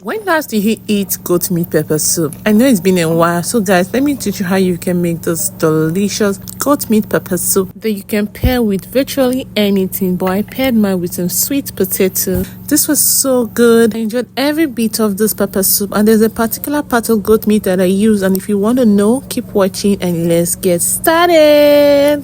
When last did you eat goat meat pepper soup? I know it's been a while, so guys, let me teach you how you can make this delicious goat meat pepper soup that you can pair with virtually anything. But I paired mine with some sweet potato. This was so good. I enjoyed every bit of this pepper soup, and there's a particular part of goat meat that I use, and if you want to know, keep watching and let's get started.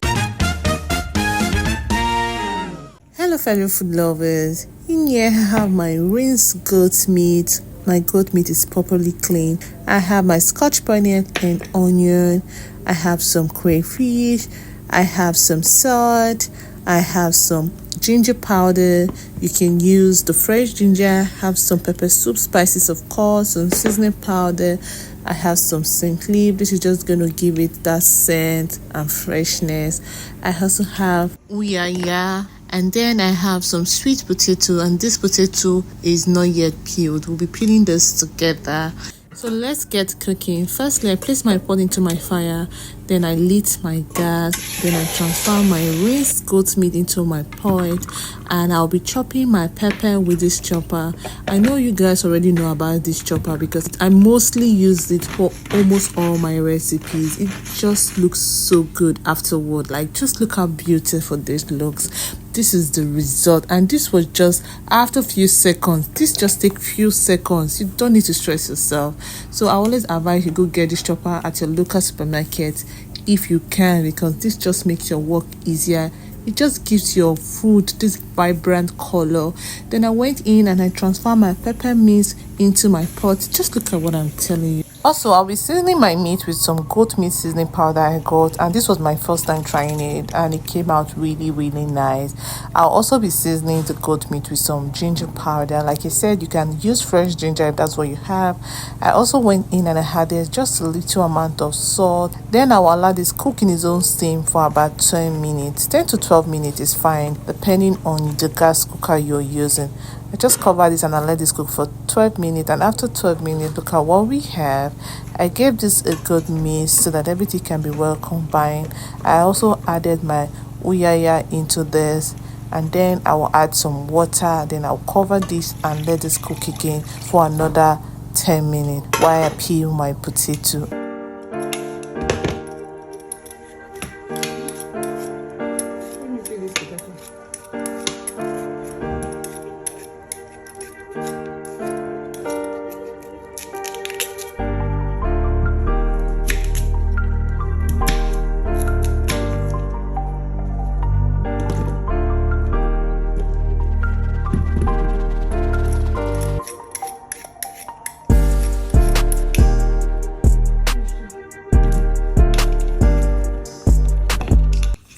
Hello fellow food lovers, in here I have my rinsed goat meat. My goat meat is properly clean. I have my scotch bonnet and onion. I have some crayfish. I have some salt. I have some ginger powder. You can use the fresh ginger. Have some pepper soup spices, of course, some seasoning powder. I have some scent leaf. This is just going to give it that scent and freshness. I also have uyaya. And then I have some sweet potato, and this potato is not yet peeled. We'll be peeling this together. So let's get cooking. Firstly, I place my pot into my fire, then I lit my gas, then I transfer my rinsed goat meat into my pot, and I'll be chopping my pepper with this chopper. I know you guys already know about this chopper because I mostly use it for almost all my recipes. It just looks so good afterward. Like, just look how beautiful this looks. This is the result, and this was just after a few seconds. This just take few seconds. You don't need to stress yourself. So I always advise you go get this chopper at your local supermarket if you can, because this just makes your work easier. It just gives your food this vibrant color. Then I went in and I transferred my pepper mix into my pot. Just look at what I'm telling you. Also, I'll be seasoning my meat with some goat meat seasoning powder I got, and this was my first time trying it, and it came out really nice. I'll also be seasoning the goat meat with some ginger powder. Like I said, you can use fresh ginger if that's what you have. I also went in and I added just a little amount of salt. Then I'll allow this cook in its own steam for about 10 minutes. 10 to 12 minutes is fine, depending on the gas cooker you're using. I just cover this and I let this cook for 12 minutes, and after 12 minutes, look at what we have. I gave this a good mix so that everything can be well combined. I also added my uyaya into this, and then I will add some water. Then I'll cover this and let this cook again for another 10 minutes while I peel my potato.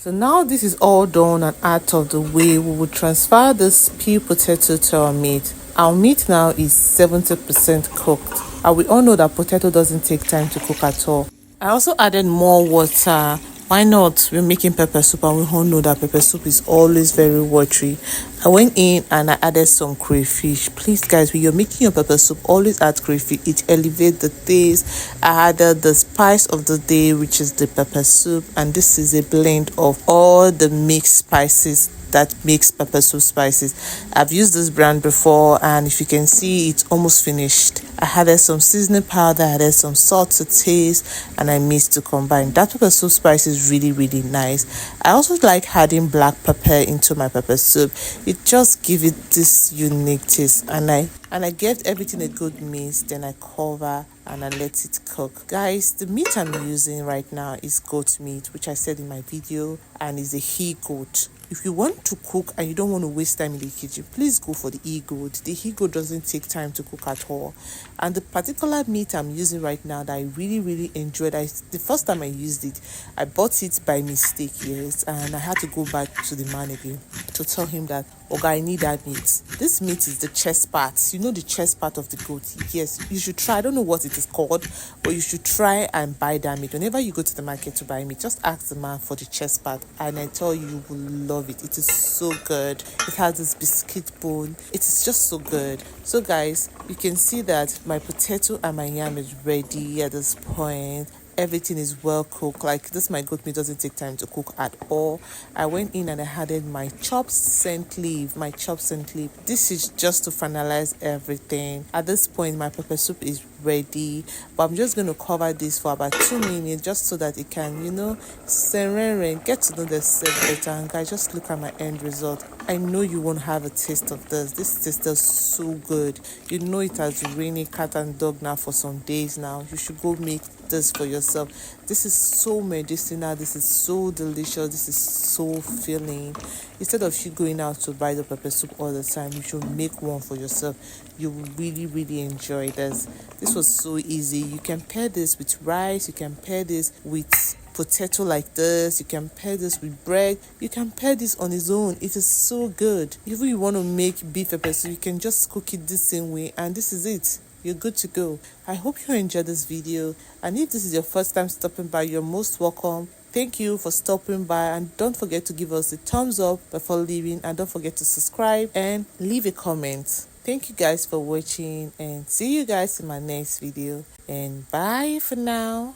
So now this is all done and out of the way, we will transfer this peeled potato to our meat. Our meat now is 70% cooked, and we all know that potato doesn't take time to cook at all. I also added more water. Why not? We're making pepper soup, and we all know that pepper soup is always very watery. I went in and I added some crayfish. Please guys, when you're making your pepper soup, always add crayfish. It elevates the taste. I added the spice of the day, which is the pepper soup, and this is a blend of all the mixed spices that makes pepper soup spices. I've used this brand before, and if you can see, it's almost finished. I added some seasoning powder, I added some salt to taste, and I mixed to combine. That pepper soup spice is really nice. I also like adding black pepper into my pepper soup. It just gives it this unique taste, and I get everything a good mix. Then I cover and I let it cook. Guys, the meat I'm using right now is goat meat, which I said in my video, and is a he goat. If you want to cook and you don't want to waste time in the kitchen, please go for the e-goat. The he-goat doesn't take time to cook at all. And the particular meat I'm using right now that I really enjoyed, the first time I used it, I bought it by mistake, yes, and I had to go back to the man again to tell him that, okay, I need that meat. This meat is the chest part. You know the chest part of the goat? Yes, you should try. I don't know what it is called, but you should try and buy that meat. Whenever you go to the market to buy meat, just ask the man for the chest part, and I tell you, you will love it. It is so good. It has this biscuit bone. It is just so good. So guys, you can see that my potato and my yam is ready at this point. everything is well cooked. Like this, my goat meat doesn't take time to cook at all. I went in and I added my chopped scent leaf. This is just to finalize everything. At this point, my pepper soup is ready, but I'm just going to cover this for about 2 minutes just so that it can, serene, get to know the set better. And guys, just look at my end result. I know you won't have a taste of this. This tastes so good. You know it has rained cat and dog now for some days now. You should go make this for yourself. This is so medicinal. This is so delicious. This is so filling. Instead of you going out to buy the pepper soup all the time, you should make one for yourself. You will really, really enjoy this. This was so easy. You can pair this with rice. You can pair this with potato like this. You can pair this with bread. You can pair this on its own. It is so good. If you want to make beef pepper soup, you can just cook it the same way, and this is it. You're good to go. I hope you enjoyed this video, and if this is your first time stopping by, you're most welcome. Thank you for stopping by, and don't forget to give us a thumbs up before leaving, and don't forget to subscribe and leave a comment. Thank you guys for watching, and see you guys in my next video, and bye for now.